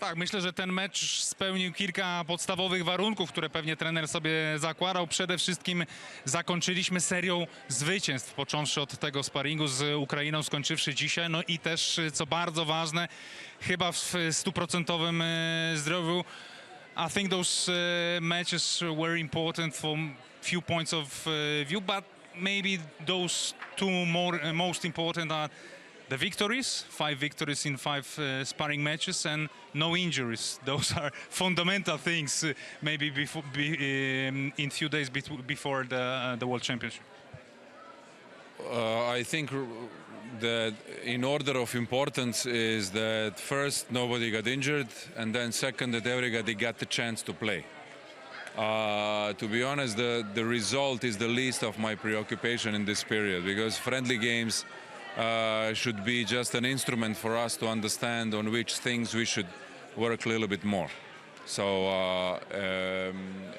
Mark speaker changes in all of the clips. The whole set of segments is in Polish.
Speaker 1: Tak, myślę, że ten mecz spełnił kilka podstawowych warunków, które pewnie trener sobie zakładał. Przede wszystkim zakończyliśmy serią zwycięstw, począwszy od tego sparingu z Ukrainą, skończywszy dzisiaj. No i też, co bardzo ważne, chyba w 100% zdrowiu. I think those matches were important from few points of view, but maybe those two most important are the victories, 5 victories in 5 sparring matches, and no injuries. Those are fundamental things. Maybe in few days before the World Championship.
Speaker 2: I think that in order of importance is that first nobody got injured, and then second that everybody got the chance to play. To be honest, the result is the least of my preoccupation in this period, because friendly games should be just an instrument for us to understand on which things we should work a little bit more. So,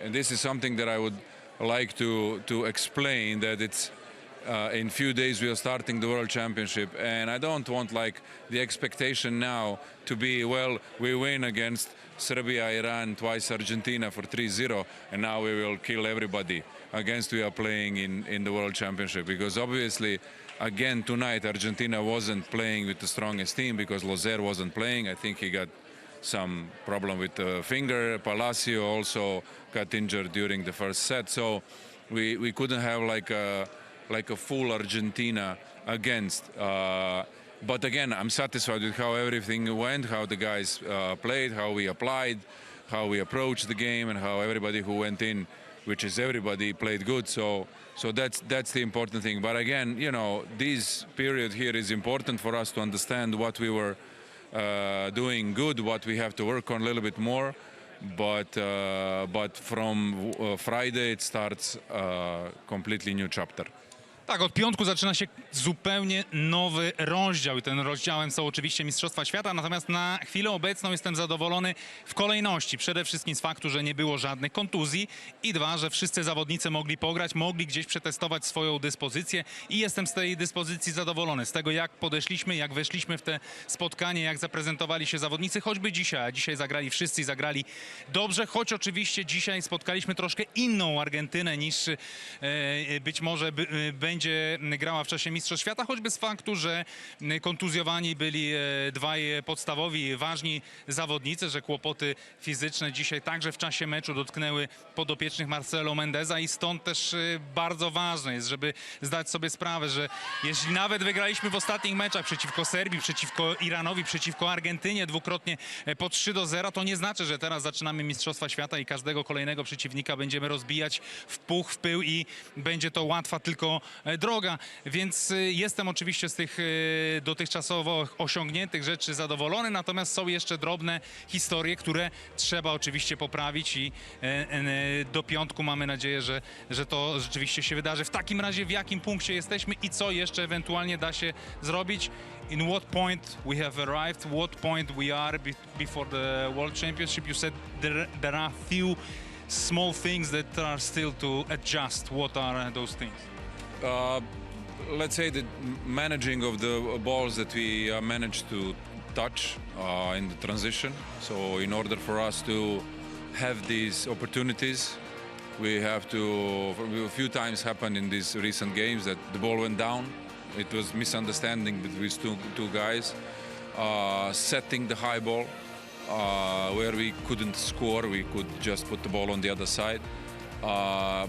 Speaker 2: and this is something that I would like to explain, that it's in few days we are starting the World Championship, and I don't want like the expectation now to be, well, we win against Serbia, Iran, twice Argentina for 3-0, and now we will kill everybody against we are playing in the World Championship, because obviously again tonight Argentina wasn't playing with the strongest team because Lozer wasn't playing. I think he got some problem with the finger. Palacio also got injured during the first set, so we couldn't have like a full Argentina against. But again, I'm satisfied with how everything went, how the guys played, how we applied, how we approached the game, and how everybody who went in, which is everybody, played good. So that's the important thing. But again, you know, this period here is important for us to understand what we were doing good, what we have to work on a little bit more. But from Friday it starts a completely new chapter.
Speaker 1: Tak, od piątku zaczyna się zupełnie nowy rozdział i tym rozdziałem są oczywiście Mistrzostwa Świata, natomiast na chwilę obecną jestem zadowolony w kolejności. Przede wszystkim z faktu, że nie było żadnych kontuzji i dwa, że wszyscy zawodnicy mogli pograć, mogli gdzieś przetestować swoją dyspozycję i jestem z tej dyspozycji zadowolony. Z tego, jak podeszliśmy, jak weszliśmy w te spotkanie, jak zaprezentowali się zawodnicy, choćby dzisiaj. A dzisiaj zagrali wszyscy i zagrali dobrze, choć oczywiście dzisiaj spotkaliśmy troszkę inną Argentynę niż być może będzie grała w czasie Mistrzostw Świata, choćby z faktu, że kontuzjowani byli dwaj podstawowi, ważni zawodnicy, że kłopoty fizyczne dzisiaj także w czasie meczu dotknęły podopiecznych Marcelo Mendeza i stąd też bardzo ważne jest, żeby zdać sobie sprawę, że jeśli nawet wygraliśmy w ostatnich meczach przeciwko Serbii, przeciwko Iranowi, przeciwko Argentynie dwukrotnie po 3-0, to nie znaczy, że teraz zaczynamy Mistrzostwa Świata i każdego kolejnego przeciwnika będziemy rozbijać w puch, w pył i będzie to łatwa tylko droga, więc jestem oczywiście z tych dotychczasowo osiągniętych rzeczy zadowolony, natomiast są jeszcze drobne historie, które trzeba oczywiście poprawić i do piątku mamy nadzieję, że to rzeczywiście się wydarzy. W takim razie w jakim punkcie jesteśmy i co jeszcze ewentualnie da się zrobić? In what point we have arrived, what point we are before the World Championship? You said there are few small things that are still to adjust. What are those things?
Speaker 2: Let's say the managing of the balls that we managed to touch in the transition. So in order for us to have these opportunities, we have to, a few times happened in these recent games that the ball went down. It was misunderstanding between two guys. Setting the high ball where we couldn't score, we could just put the ball on the other side.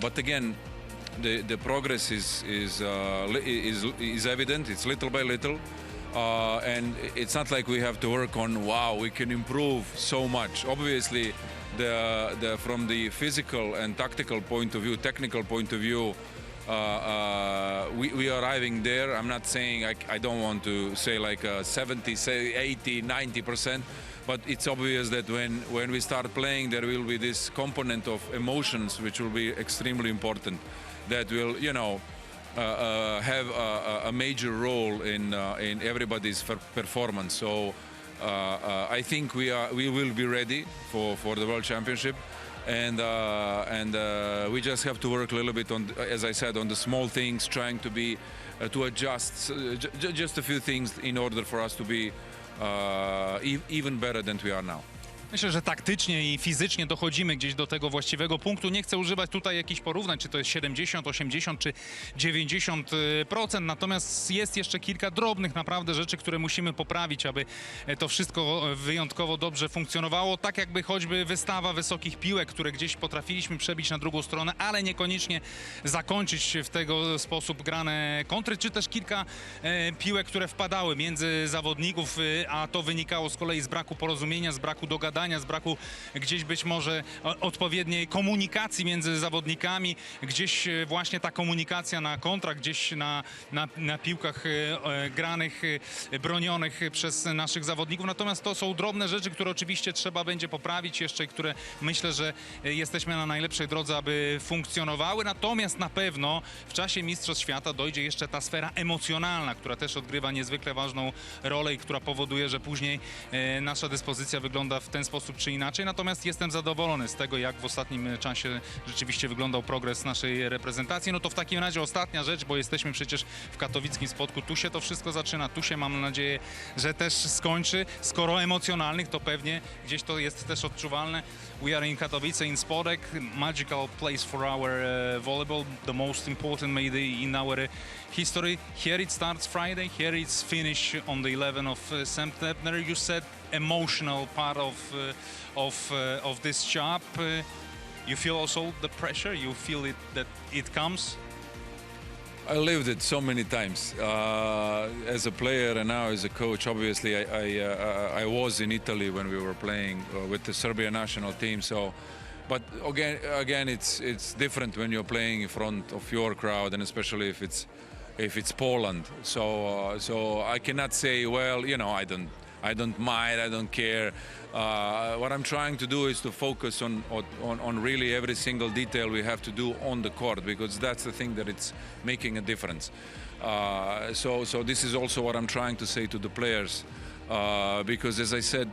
Speaker 2: But again, the progress is evident. It's little by little, and it's not like we have to work on. Wow, we can improve so much. Obviously, from the physical and tactical point of view, technical point of view, we are arriving there. I'm not saying I don't want to say like 70, say 80, 90%. But it's obvious that when we start playing, there will be this component of emotions which will be extremely important. That will, you know, have a major role in everybody's performance. So I think we will be ready for the World Championship, and we just have to work a little bit on, as I said, on the small things, trying to be to adjust just a few things in order for us to be even better than we are now.
Speaker 1: Myślę, że taktycznie i fizycznie dochodzimy gdzieś do tego właściwego punktu. Nie chcę używać tutaj jakichś porównań, czy to jest 70, 80 czy 90%. Natomiast jest jeszcze kilka drobnych naprawdę rzeczy, które musimy poprawić, aby to wszystko wyjątkowo dobrze funkcjonowało. Tak jakby choćby wystawa wysokich piłek, które gdzieś potrafiliśmy przebić na drugą stronę, ale niekoniecznie zakończyć w tego sposób grane kontry, czy też kilka piłek, które wpadały między zawodników, a to wynikało z kolei z braku porozumienia, z braku dogadania, z braku gdzieś być może odpowiedniej komunikacji między zawodnikami, gdzieś właśnie ta komunikacja na kontrach, gdzieś na piłkach granych, bronionych przez naszych zawodników. Natomiast to są drobne rzeczy, które oczywiście trzeba będzie poprawić jeszcze, które myślę, że jesteśmy na najlepszej drodze, aby funkcjonowały. Natomiast na pewno w czasie Mistrzostw Świata dojdzie jeszcze ta sfera emocjonalna, która też odgrywa niezwykle ważną rolę i która powoduje, że później nasza dyspozycja wygląda w ten sposób czy inaczej. Natomiast jestem zadowolony z tego, jak w ostatnim czasie rzeczywiście wyglądał progres naszej reprezentacji. No to w takim razie ostatnia rzecz, bo jesteśmy przecież w katowickim Spodku. Tu się to wszystko zaczyna, tu się mam nadzieję, że też skończy. Skoro emocjonalnych, to pewnie gdzieś to jest też odczuwalne. We are in Katowice, in Spodek, magical place for our volleyball, the most important maybe in our history. Here it starts Friday, here it's finish on the 11th of September. You said emotional part of this job. You feel also the pressure. You feel it that it comes.
Speaker 2: I lived it so many times as a player and now as a coach. Obviously, I was in Italy when we were playing with the Serbia national team. So, but again, it's different when you're playing in front of your crowd, and especially if it's Poland. So I cannot say, well, you know, I don't mind, I don't care. What I'm trying to do is to focus on really every single detail we have to do on the court, because that's the thing that it's making a difference. So this is also what I'm trying to say to the players, because as I said,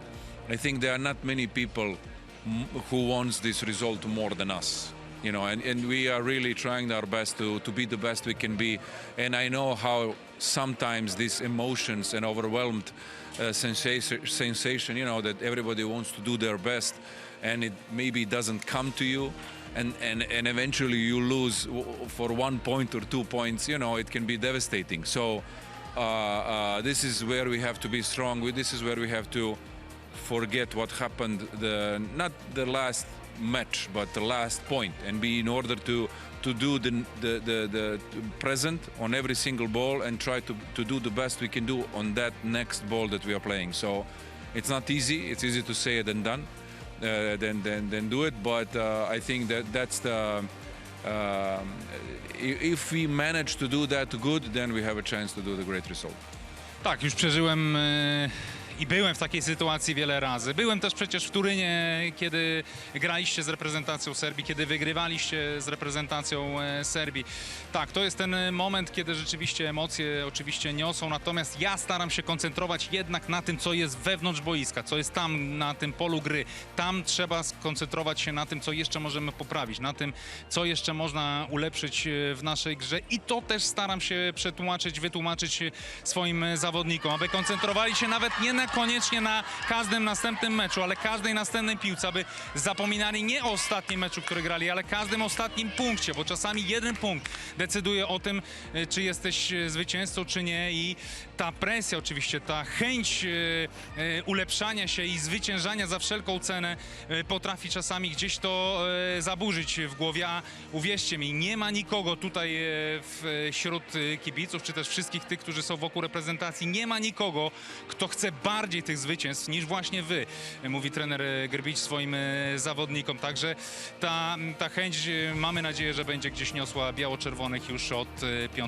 Speaker 2: I think there are not many people who wants this result more than us. You know, and we are really trying our best to be the best we can be. And I know how sometimes these emotions and overwhelmed sensation, you know, that everybody wants to do their best, and it maybe doesn't come to you, and eventually you lose for 1 point or 2 points. You know, it can be devastating. So this is where we have to be strong. This is where we have to forget what happened, not the last match, but the last point, and be in order to do the present on every single ball, and try to do the best we can do on that next ball that we are playing. So it's not easy. It's easy to say it than done, than do it. But I think that's the if we manage to do that good, then we have a chance to do the great result.
Speaker 1: Tak, już przeżyłem i byłem w takiej sytuacji wiele razy. Byłem też przecież w Turynie, kiedy graliście z reprezentacją Serbii, kiedy wygrywaliście z reprezentacją Serbii. Tak, to jest ten moment, kiedy rzeczywiście emocje oczywiście niosą, natomiast ja staram się koncentrować jednak na tym, co jest wewnątrz boiska, co jest tam na tym polu gry. Tam trzeba skoncentrować się na tym, co jeszcze możemy poprawić, na tym, co jeszcze można ulepszyć w naszej grze, i to też staram się wytłumaczyć swoim zawodnikom, aby koncentrowali się nawet nie koniecznie na każdym następnym meczu, ale każdej następnej piłce, aby zapominali nie o ostatnim meczu, który grali, ale każdym ostatnim punkcie, bo czasami jeden punkt decyduje o tym, czy jesteś zwycięzcą, czy nie, i ta presja oczywiście, ta chęć ulepszania się i zwyciężania za wszelką cenę potrafi czasami gdzieś to zaburzyć w głowie, a uwierzcie mi, nie ma nikogo tutaj wśród kibiców, czy też wszystkich tych, którzy są wokół reprezentacji, nie ma nikogo, kto chce bardziej tych zwycięstw niż właśnie wy, mówi trener Grbić swoim zawodnikom. Także ta chęć, mamy nadzieję, że będzie gdzieś niosła biało-czerwonych już od piątku.